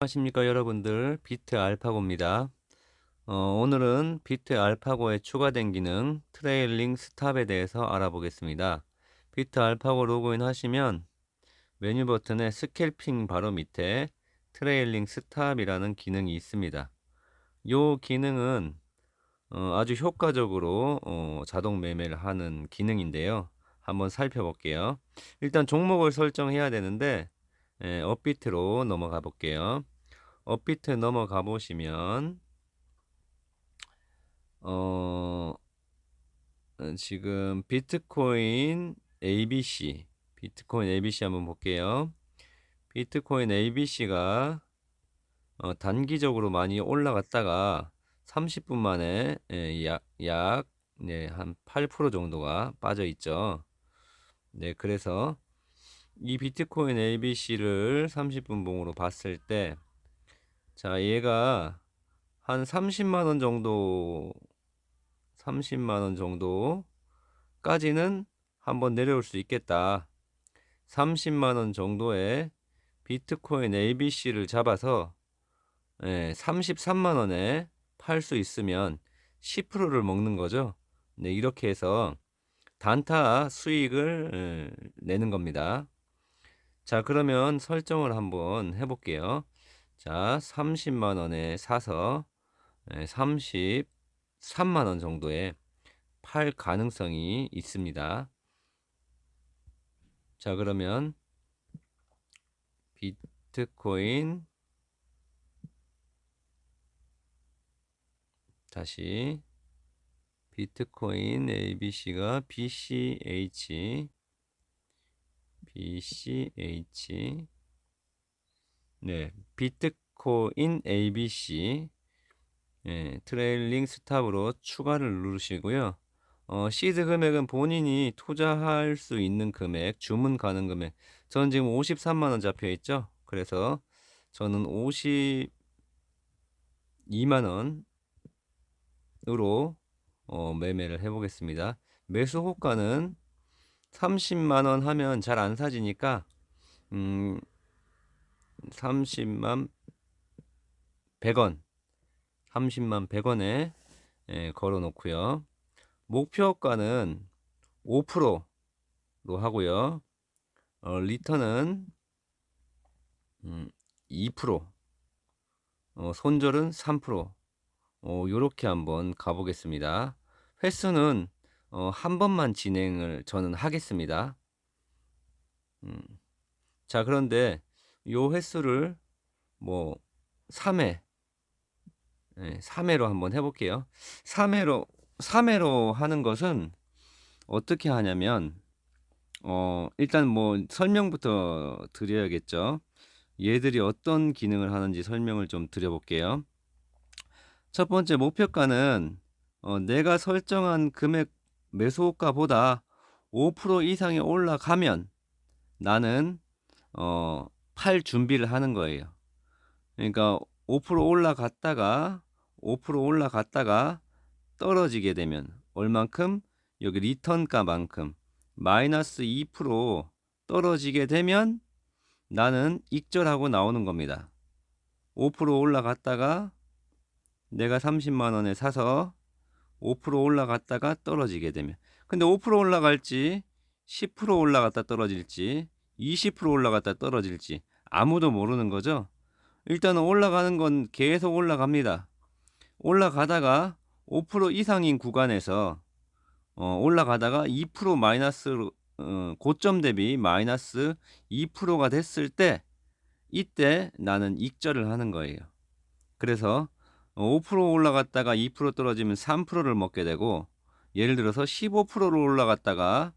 안녕하십니까 여러분들, 비트 알파고입니다. 오늘은 비트 알파고에 추가된 기능 트레일링 스탑에 대해서 알아보겠습니다. 비트 알파고 로그인 하시면 메뉴 버튼에 스캘핑 바로 밑에 트레일링 스탑이라는 기능이 있습니다. 이 기능은 아주 효과적으로 자동 매매를 하는 기능인데요. 한번 살펴볼게요. 일단 종목을 설정해야 되는데 업비트로 넘어가 볼게요. 업비트 넘어가 보시면 어 지금 비트코인 ABC 한번 볼게요. 비트코인 ABC가 단기적으로 많이 올라갔다가 30분 만에 약 네, 한 8% 정도가 빠져 있죠. 네, 그래서 이 비트코인 ABC를 30분 봉으로 봤을 때, 자, 얘가 한 30만 원 정도까지는 한번 내려올 수 있겠다. 30만 원 정도의 비트코인 ABC를 잡아서 33만 원에 팔 수 있으면 10%를 먹는 거죠. 네, 이렇게 해서 단타 수익을 내는 겁니다. 자, 그러면 설정을 한번 해볼게요. 자, 30만 원에 사서 33만 원 정도에 팔 가능성이 있습니다. 자, 그러면 비트코인 다시 비트코인 ABC가 BCH 네, 비트코인 ABC 트레일링 스탑으로 추가를 누르시고요. 시드 금액은 본인이 투자할 수 있는 금액, 주문 가능 금액. 저는 지금 53만 원 잡혀 있죠. 그래서 저는 52만 원으로 매매를 해 보겠습니다. 매수 호가는 30만 원 하면 잘 안 사지니까 30만 100원, 30만 100원에 걸어 놓고요. 목표가는 5%로 하고요. 리턴은 2%, 손절은 3%. 요렇게 한번 가보겠습니다. 횟수는 한 번만 진행을 저는 하겠습니다. 자, 그런데 요 횟수를 뭐 3회, 3회로 한번 해볼게요. 3회로 하는 것은 어떻게 하냐면, 일단 뭐 설명부터 드려야겠죠. 얘들이 어떤 기능을 하는지 설명을 좀 드려볼게요. 첫 번째 목표가는 내가 설정한 금액 매수가보다 5% 이상이 올라가면 나는 팔 준비를 하는 거예요. 그러니까 5% 올라갔다가 5% 올라갔다가 떨어지게 되면 얼만큼? 여기 리턴가만큼 마이너스 2% 떨어지게 되면 나는 익절하고 나오는 겁니다. 5% 올라갔다가 내가 30만 원에 사서 5% 올라갔다가 떨어지게 되면, 근데 5% 올라갈지 10% 올라갔다 떨어질지 20% 올라갔다 떨어질지 아무도 모르는 거죠. 일단은 올라가는 건 계속 올라갑니다. 올라가다가 5% 이상인 구간에서 올라가다가 2% 마이너스, 고점 대비 마이너스 2%가 됐을 때 이때 나는 익절을 하는 거예요. 그래서 5% 올라갔다가 2% 떨어지면 3%를 먹게 되고, 예를 들어서 15%로 올라갔다가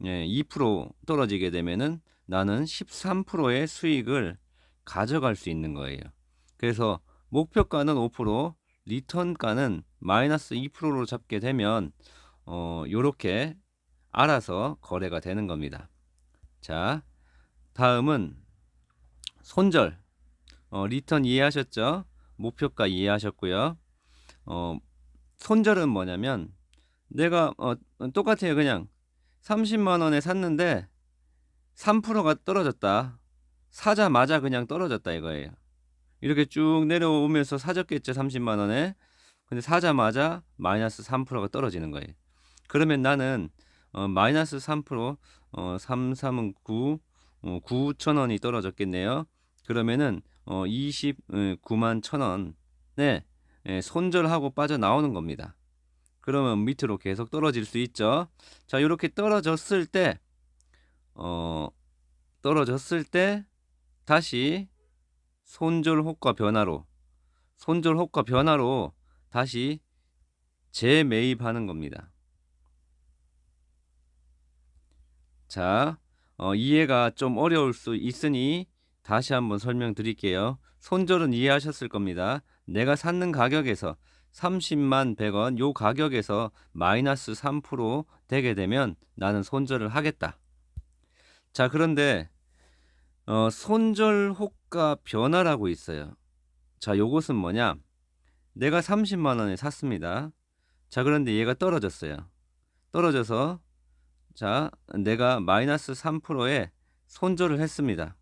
2% 떨어지게 되면은 나는 13%의 수익을 가져갈 수 있는 거예요. 그래서 목표가는 5%, 리턴가는 마이너스 2%로 잡게 되면 요렇게 알아서 거래가 되는 겁니다. 자, 다음은 손절. 리턴 이해하셨죠? 목표가 이해하셨고요. 어, 손절은 뭐냐면 내가 똑같아요. 그냥 30만 원에 샀는데 3%가 떨어졌다. 사자마자 그냥 떨어졌다 이거예요. 이렇게 쭉 내려오면서 사졌겠죠, 30만 원에. 근데 사자마자 마이너스 3%가 떨어지는 거예요. 그러면 나는 마이너스 3% 3, 3은 9, 9천 원이 떨어졌겠네요. 그러면은 29만 천 원에 손절하고 빠져나오는 겁니다. 그러면 밑으로 계속 떨어질 수 있죠. 자, 요렇게 어 떨어졌을 때 다시 손절 호가 변화로 다시 재매입하는 겁니다. 자, 이해가 좀 어려울 수 있으니 다시 한번 설명드릴게요. 손절은 이해하셨을 겁니다. 내가 샀는 가격에서 30만 100원 요 가격에서 마이너스 3% 되게 되면 나는 손절을 하겠다. 자, 그런데 손절 호가 변화라고 있어요. 자, 요것은 뭐냐? 내가 30만 원에 샀습니다. 자, 그런데 얘가 떨어졌어요. 떨어져서 자, 내가 마이너스 3%에 손절을 했습니다.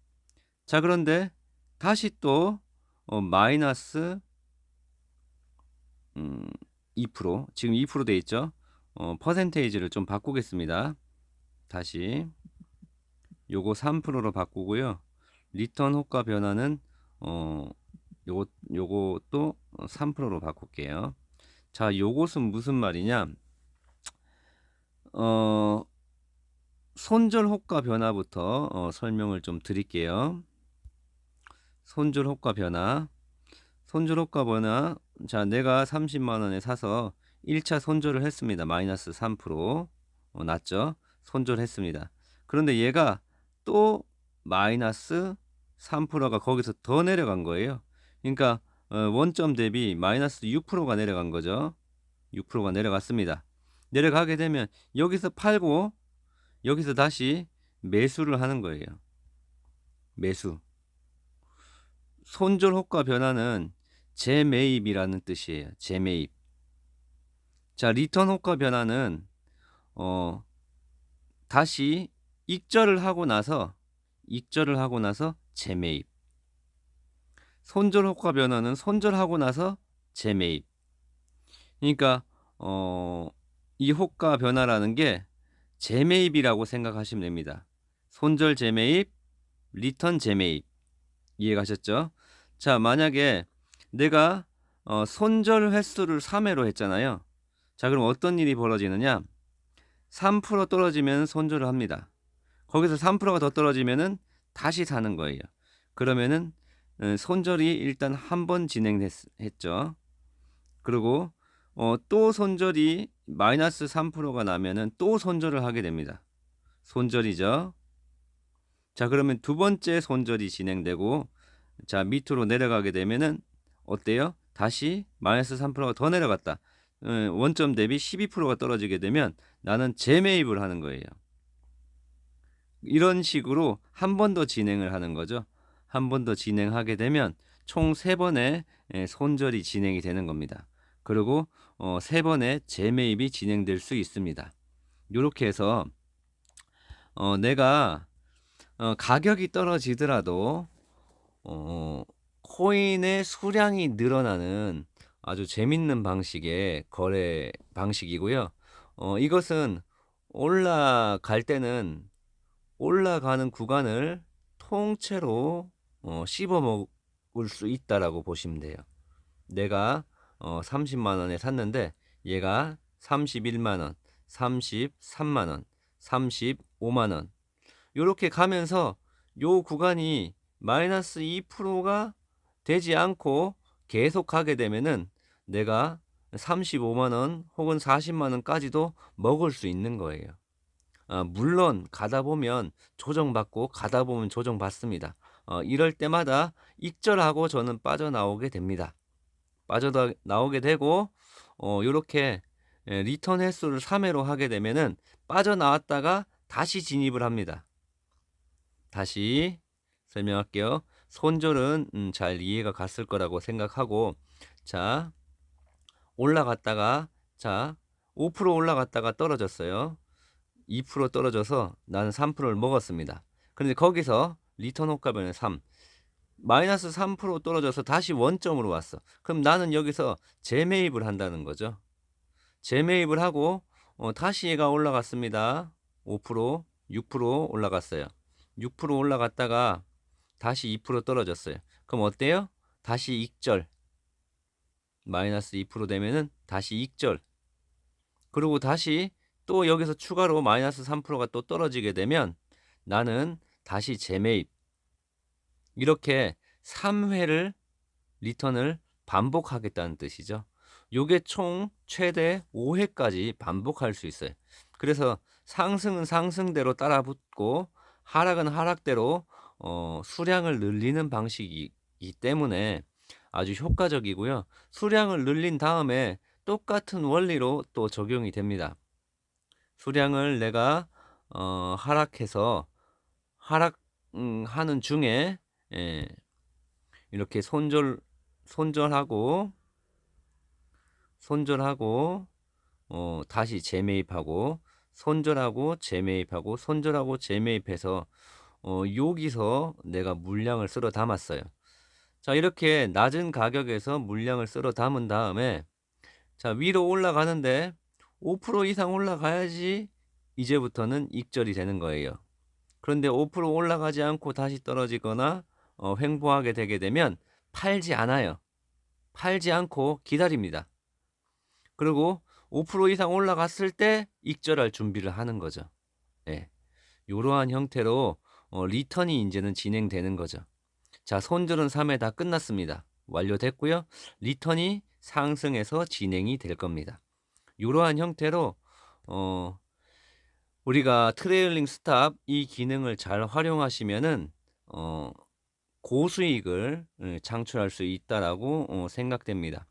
자, 그런데 다시 또 마이너스 2% 지금 2% 돼 있죠? 퍼센테이지를 좀 바꾸겠습니다. 다시 요거 3%로 바꾸고요. 리턴 호가 변화는 요것도 3%로 바꿀게요. 자, 요것은 무슨 말이냐? 손절 호가 변화부터 설명을 좀 드릴게요. 손절 호가 변화. 손절 호가 변화. 자, 내가 30만 원에 사서 1차 손절을 했습니다. 마이너스 3% 났죠? 손절했습니다. 그런데 얘가 또 마이너스 3%가 거기서 더 내려간 거예요. 그러니까 원점 대비 마이너스 6%가 내려간 거죠. 6%가 내려갔습니다. 내려가게 되면 여기서 팔고 여기서 다시 매수를 하는 거예요. 매수. 손절 호가 변화는 재매입이라는 뜻이에요. 재매입. 자, 리턴 호가 변화는 다시 익절을 하고 나서 재매입. 손절 호가 변화는 손절하고 나서 재매입. 그러니까 이 호가 변화라는 게 재매입이라고 생각하시면 됩니다. 손절 재매입, 리턴 재매입. 이해가셨죠? 자, 만약에 내가 손절 횟수를 3회로 했잖아요. 자, 그럼 어떤 일이 벌어지느냐? 3% 떨어지면 손절을 합니다. 거기서 3%가 더 떨어지면은 다시 사는 거예요. 그러면은 손절이 일단 한 번 진행했죠. 그리고 또 손절이 마이너스 3%가 나면은 또 손절을 하게 됩니다. 손절이죠. 자, 그러면 두 번째 손절이 진행되고 자, 밑으로 내려가게 되면은 어때요? 다시 마이너스 3%가 더 내려갔다. 원점 대비 12%가 떨어지게 되면 나는 재매입을 하는 거예요. 이런 식으로 한 번 더 진행을 하는 거죠. 한 번 더 진행하게 되면 총 3번의 손절이 진행이 되는 겁니다. 그리고 3번의 재매입이 진행될 수 있습니다. 이렇게 해서 내가 가격이 떨어지더라도 코인의 수량이 늘어나는 아주 재밌는 방식의 거래 방식이고요. 이것은 올라갈 때는 올라가는 구간을 통째로 씹어 먹을 수 있다라고 보시면 돼요. 내가 30만 원에 샀는데 얘가 31만 원, 33만 원, 35만 원 요렇게 가면서 요 구간이 마이너스 2%가 되지 않고 계속 가게 되면은 내가 35만 원 혹은 40만 원까지도 먹을 수 있는 거예요. 물론 가다 보면 조정받고 가다 보면 조정받습니다. 이럴 때마다 익절하고 저는 빠져나오게 됩니다. 빠져나오게 되고 요렇게 리턴 횟수를 3회로 하게 되면은 빠져나왔다가 다시 진입을 합니다. 다시 설명할게요. 손절은 잘 이해가 갔을 거라고 생각하고 자, 올라갔다가 자, 5% 올라갔다가 떨어졌어요. 2% 떨어져서 나는 3%를 먹었습니다. 그런데 거기서 리턴 호가변의 3. 마이너스 3% 떨어져서 다시 원점으로 왔어. 그럼 나는 여기서 재매입을 한다는 거죠. 재매입을 하고 다시 얘가 올라갔습니다. 5%, 6% 올라갔어요. 6% 올라갔다가 다시 2% 떨어졌어요. 그럼 어때요? 다시 익절. 마이너스 2% 되면은 다시 익절. 그리고 다시 또 여기서 추가로 마이너스 3%가 또 떨어지게 되면 나는 다시 재매입. 이렇게 3회를 리턴을 반복하겠다는 뜻이죠. 요게 총 최대 5회까지 반복할 수 있어요. 그래서 상승은 상승대로 따라붙고 하락은 하락대로 수량을 늘리는 방식이기 때문에 아주 효과적이고요. 수량을 늘린 다음에 똑같은 원리로 또 적용이 됩니다. 수량을 내가 하락해서 하락 하는 중에 예, 이렇게 손절하고 다시 재매입하고 손절하고 재매입하고 손절하고 재매입해서 여기서 내가 물량을 쓸어 담았어요. 자, 이렇게 낮은 가격에서 물량을 쓸어 담은 다음에 자, 위로 올라가는데 5% 이상 올라가야지 이제부터는 익절이 되는 거예요. 그런데 5% 올라가지 않고 다시 떨어지거나 횡보하게 되게 되면 팔지 않아요. 팔지 않고 기다립니다. 그리고 5% 이상 올라갔을 때 익절할 준비를 하는 거죠. 예. 이러한 형태로 리턴이 이제는 진행되는 거죠. 자, 손절은 3회 다 끝났습니다. 완료됐고요. 리턴이 상승해서 진행이 될 겁니다. 이러한 형태로 우리가 트레일링 스탑 이 기능을 잘 활용하시면은 고수익을 창출할 수 있다라고 생각됩니다.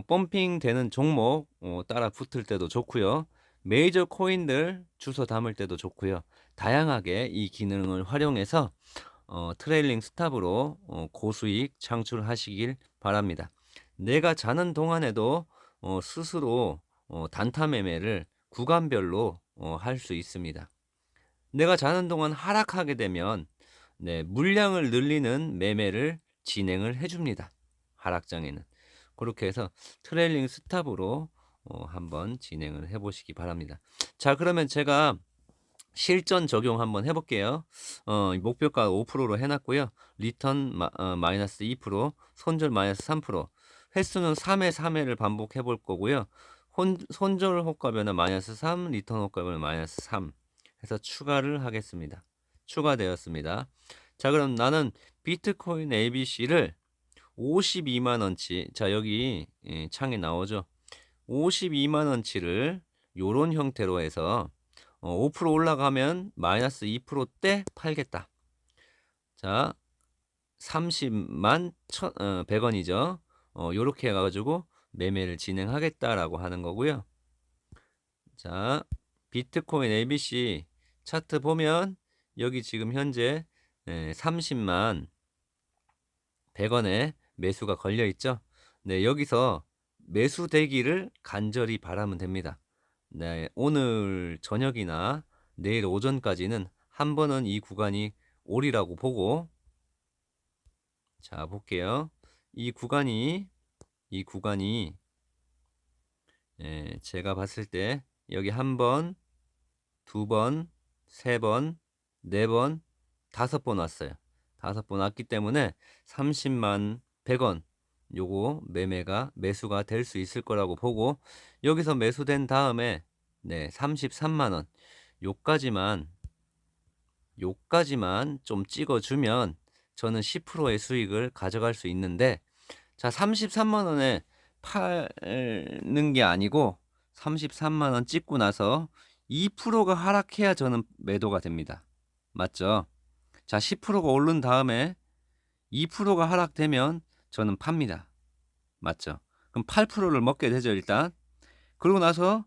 펌핑 되는 종목 따라 붙을 때도 좋고요. 메이저 코인들 주워 담을 때도 좋고요. 다양하게 이 기능을 활용해서 트레일링 스탑으로 고수익 창출하시길 바랍니다. 내가 자는 동안에도 스스로 단타 매매를 구간별로 할 수 있습니다. 내가 자는 동안 하락하게 되면 네, 물량을 늘리는 매매를 진행을 해줍니다. 하락장에는. 그렇게 해서 트레일링 스탑으로 한번 진행을 해보시기 바랍니다. 자, 그러면 제가 실전 적용 한번 해볼게요. 목표가 5%로 해놨고요. 리턴 마이너스 2%, 손절 마이너스 3%, 횟수는 3회 3회를 반복해 볼 거고요. 손절 호가 변화 마이너스 3, 리턴 호가 변화 마이너스 3 해서 추가를 하겠습니다. 추가되었습니다. 자, 그럼 나는 비트코인 ABC를 52만원치, 자, 여기 창에 나오죠. 52만원치를 요런 형태로 해서 5% 올라가면 마이너스 2%대 팔겠다. 자, 30만 100원이죠. 요렇게 해가지고 매매를 진행하겠다라고 하는 거고요. 자, 비트코인 ABC 차트 보면 여기 지금 현재 30만 100원에 매수가 걸려 있죠. 네, 여기서 매수되기를 간절히 바라면 됩니다. 네, 오늘 저녁이나 내일 오전까지는 한 번은 이 구간이 오리라고 보고, 자, 볼게요. 이 구간이 제가 봤을 때 여기 한 번, 두 번, 세 번, 네 번, 5번 왔어요. 5번 왔기 때문에 30만 100원 요거 매수가 될 수 있을 거라고 보고, 여기서 매수된 다음에 네, 33만 원 요까지만 좀 찍어 주면 저는 10%의 수익을 가져갈 수 있는데, 자, 33만 원에 파는 게 아니고 33만 원 찍고 나서 2%가 하락해야 저는 매도가 됩니다. 맞죠? 자, 10%가 오른 다음에 2%가 하락되면 저는 팝니다. 맞죠? 그럼 8%를 먹게 되죠, 일단. 그러고 나서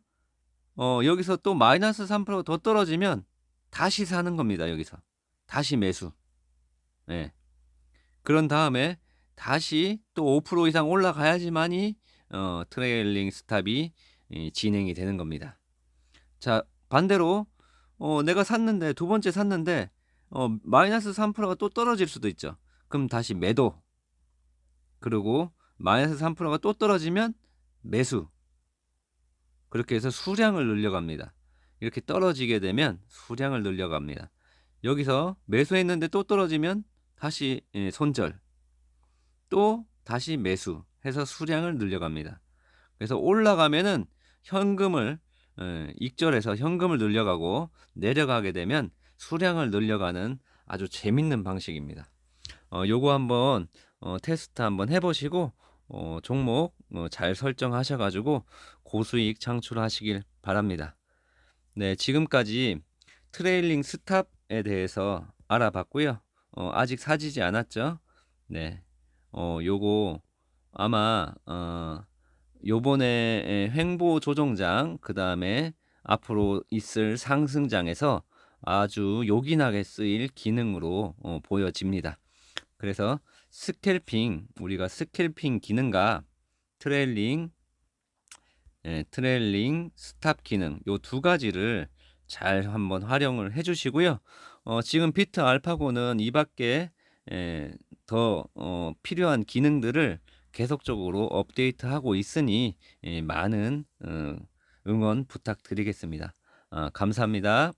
여기서 또 마이너스 3%더 떨어지면 다시 사는 겁니다. 여기서 다시 매수. 네. 그런 다음에 다시 또 5% 이상 올라가야지만이 트레일링 스탑이 진행이 되는 겁니다. 자, 반대로 내가 샀는데 두 번째 샀는데 마이너스 3%가 또 떨어질 수도 있죠. 그럼 다시 매도. 그리고 마이너스 3%가 또 떨어지면 매수. 그렇게 해서 수량을 늘려갑니다. 이렇게 떨어지게 되면 수량을 늘려갑니다. 여기서 매수했는데 또 떨어지면 다시 손절. 또 다시 매수 해서 수량을 늘려갑니다. 그래서 올라가면은 현금을 익절해서 현금을 늘려가고, 내려가게 되면 수량을 늘려가는 아주 재밌는 방식입니다. 요거 한번 테스트 한번 해 보시고 종목 잘 설정하셔 가지고 고수익 창출하시길 바랍니다. 네, 지금까지 트레일링 스탑에 대해서 알아봤고요. 아직 사지지 않았죠? 네. 요거 아마 요번에 횡보 조정장, 그다음에 앞으로 있을 상승장에서 아주 요긴하게 쓰일 기능으로 보여집니다. 그래서 스캘핑, 우리가 스캘핑 기능과 트레일링 트레일링 스탑 기능, 요 두 가지를 잘 한번 활용을 해 주시고요. 지금 비트 알파고는 이 밖에 더 필요한 기능들을 계속적으로 업데이트하고 있으니 많은 응원 부탁드리겠습니다. 감사합니다.